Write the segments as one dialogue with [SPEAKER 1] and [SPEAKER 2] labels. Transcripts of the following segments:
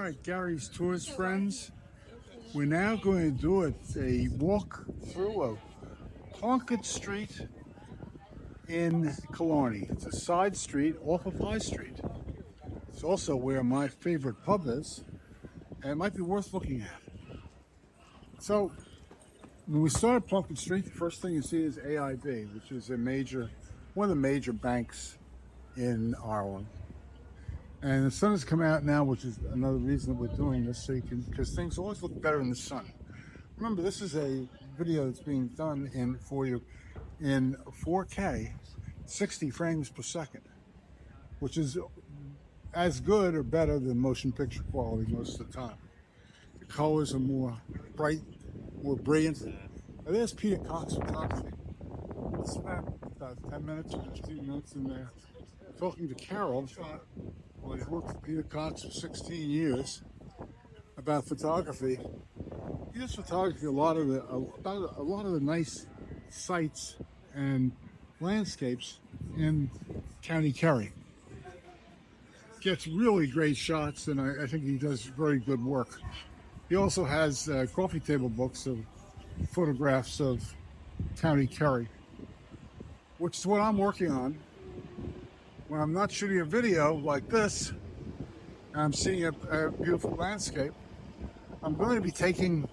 [SPEAKER 1] right, Gary's Tours friends. We're now going to do a walk through of Plunkett Street in Killarney. It's a side street off of High Street. It's also where my favorite pub is, and it might be worth looking at. So, when we start at Plunkett Street, the first thing you see is AIB, which is one of the major banks in Ireland. And the sun has come out now, which is another reason that we're doing this, because things always look better in the sun. Remember, this is a video that's being done for you in 4K, 60 frames per second, which is as good or better than motion picture quality most of the time. The colors are more bright, more brilliant. Now, there's Peter Cox photography. I spent about 10 minutes or 15 minutes in there talking to Carol. Well, he's worked for Peter Cox for 16 years about photography. He does photography a lot of the nice sights and landscapes in County Kerry. Gets really great shots, and I think he does very good work. He also has coffee table books of photographs of County Kerry, which is what I'm working on. When I'm not shooting a video like this, and I'm seeing a beautiful landscape, I'm going to be taking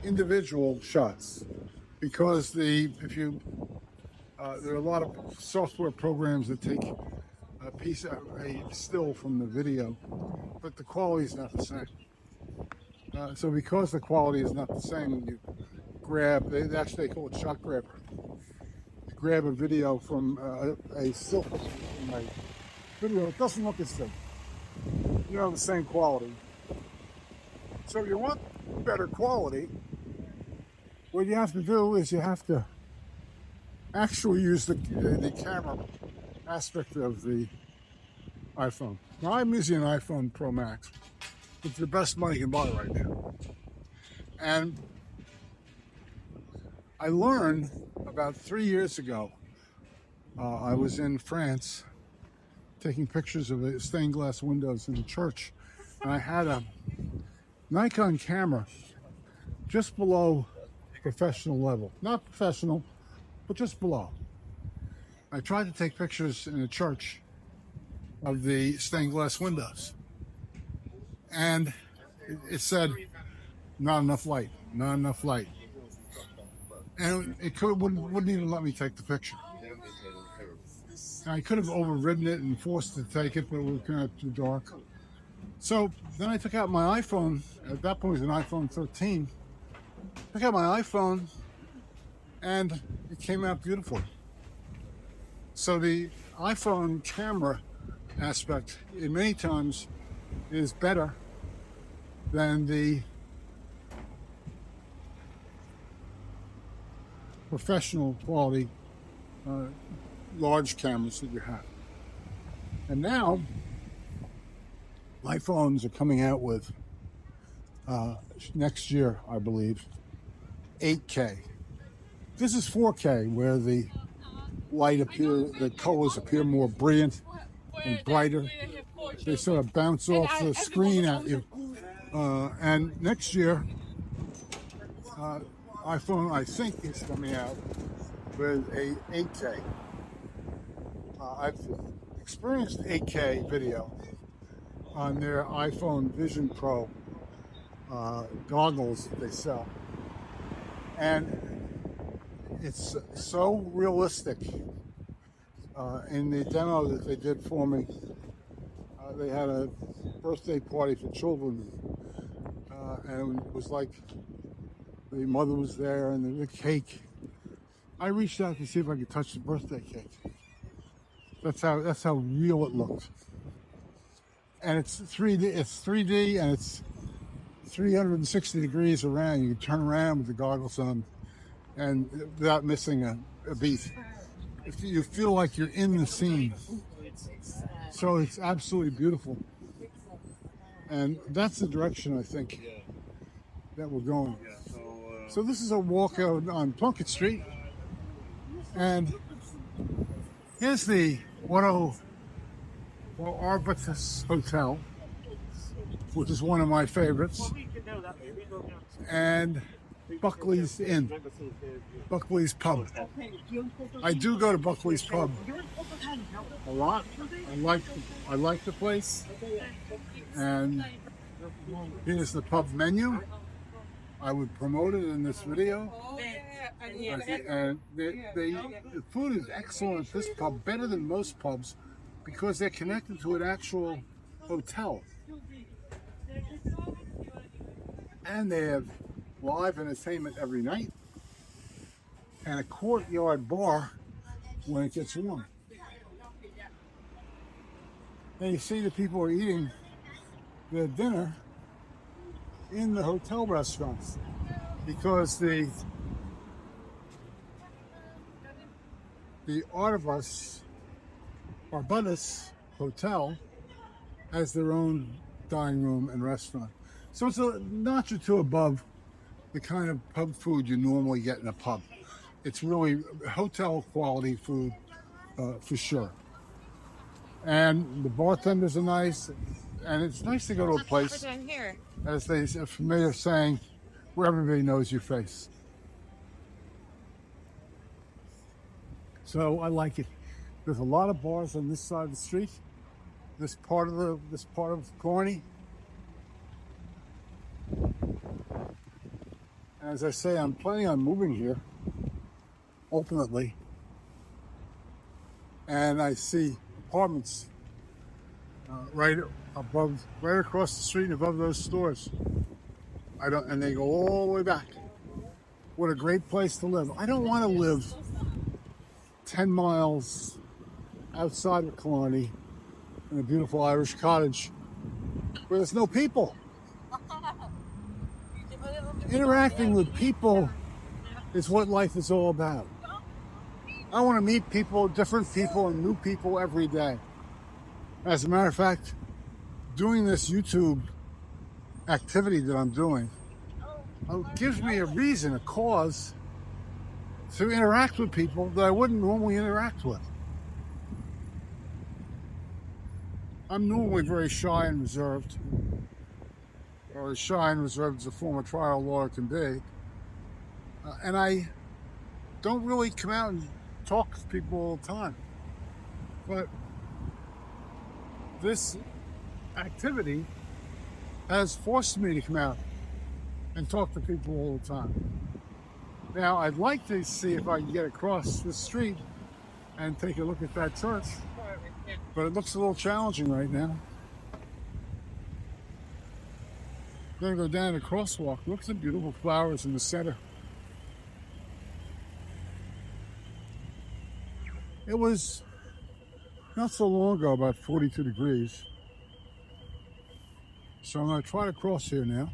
[SPEAKER 1] individual shots, because there are a lot of software programs that take a still from the video, but the quality is not the same. So because the quality is not the same, when you they call it shot grabber. Grab a video from a still from a video, it doesn't look as good. You know, the same quality. So if you want better quality, what you have to do is you have to actually use the camera aspect of the iPhone. Now, I'm using an iPhone Pro Max. It's the best money you can buy right now. And I learned about 3 years ago, I was in France taking pictures of the stained glass windows in the church, and I had a Nikon camera just below professional level. Not professional, but just below. I tried to take pictures in a church of the stained glass windows, and it said, not enough light, not enough light. And it wouldn't even let me take the picture. I could have overridden it and forced to take it, but it was kind of too dark. So then I took out my iPhone. At that point, it was an iPhone 13. Took out my iPhone, and it came out beautiful. So the iPhone camera aspect, in many times, is better than the professional quality large cameras that you have. And now iPhones are coming out with next year, I believe, 8K. This is 4K, where the the colors appear more brilliant and brighter. They sort of bounce off the screen at you. And next year, iPhone, I think, is coming out with a 8K. I've experienced 8K video on their iPhone Vision Pro goggles that they sell, and it's so realistic. In the demo that they did for me, they had a birthday party for children, and it was like the mother was there and the cake. I reached out to see if I could touch the birthday cake. That's how real it looked. And it's 3D. It's 3D, and it's 360 degrees around. You can turn around with the goggles on, and without missing a beat. If you feel like you're in the scene. So it's absolutely beautiful. And that's the direction I think that we're going. So this is a walk out on Plunkett Street, and here's the Arbus Hotel. which is one of my favorites, and Buckley's Inn, Buckley's Pub. I do go to Buckley's Pub a lot. I like the place, and here's the pub menu. I would promote it in this video. And the food is excellent at this pub, better than most pubs, because they're connected to an actual hotel. And they have live entertainment every night, and a courtyard bar when it gets warm. And you see the people are eating their dinner in the hotel restaurants, because the Arbus Hotel has their own dining room and restaurant. So it's a notch or two above the kind of pub food you normally get in a pub. It's really hotel quality food for sure. And the bartenders are nice, and it's nice to go to a place, as they are familiar saying, where everybody knows your face. So I like it. There's a lot of bars on this side of the street, this part of Killarney. As I say, I'm planning on moving here ultimately, and I see apartments right across the street above those stores. And they go all the way back. What a great place to live. I don't want to live 10 miles outside of Killarney in a beautiful Irish cottage where there's no people. Interacting with people is what life is all about. I want to meet people, different people, and new people every day. As a matter of fact, doing this YouTube activity that I'm doing gives me a reason, a cause to interact with people that I wouldn't normally interact with. I'm normally very shy and reserved, or as shy and reserved as a former trial lawyer can be. And I don't really come out and talk to people all the time. But this activity has forced me to come out and talk to people all the time. Now, I'd like to see if I can get across the street and take a look at that church, but it looks a little challenging right now. I'm going to go down the crosswalk. Look at the beautiful flowers in the center. It was not so long ago, about 42 degrees. So I'm going to try to cross here now.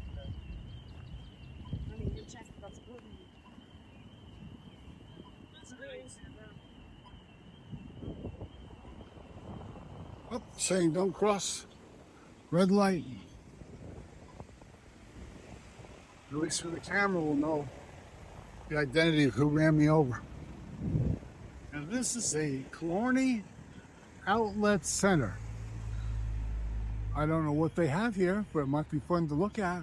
[SPEAKER 1] Oh, saying don't cross. Red light. At least for the camera will know the identity of who ran me over. And this is a Killarney outlet center. I don't know what they have here, but it might be fun to look at.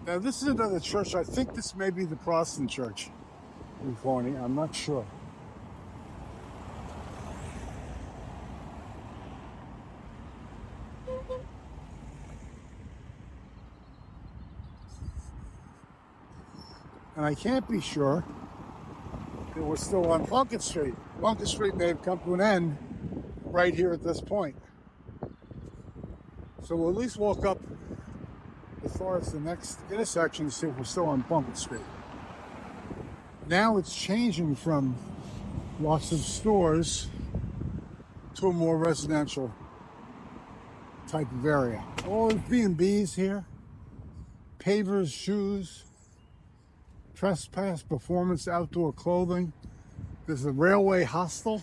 [SPEAKER 1] Now this is another church. I think this may be the Protestant church in Killarney. I'm not sure. And I can't be sure that we're still on Plunkett Street. Plunkett Street may have come to an end right here at this point. So we'll at least walk up as far as the next intersection to see if we're still on Plunkett Street. Now it's changing from lots of stores to a more residential type of area. All the B&Bs here, pavers, shoes, Trespass Performance Outdoor Clothing. There's a Railway Hostel,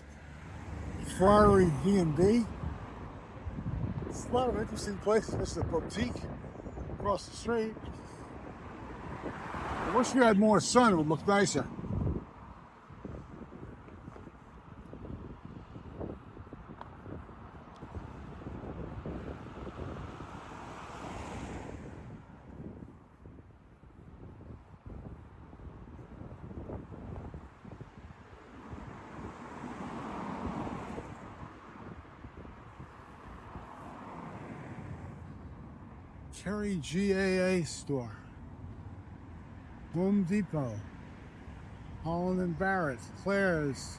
[SPEAKER 1] Friary B&B. It's a lot of interesting places. This is a boutique across the street. Wish we had more sun, it would look nicer. Cherry GAA store, Home Depot, Holland and Barrett, Claire's,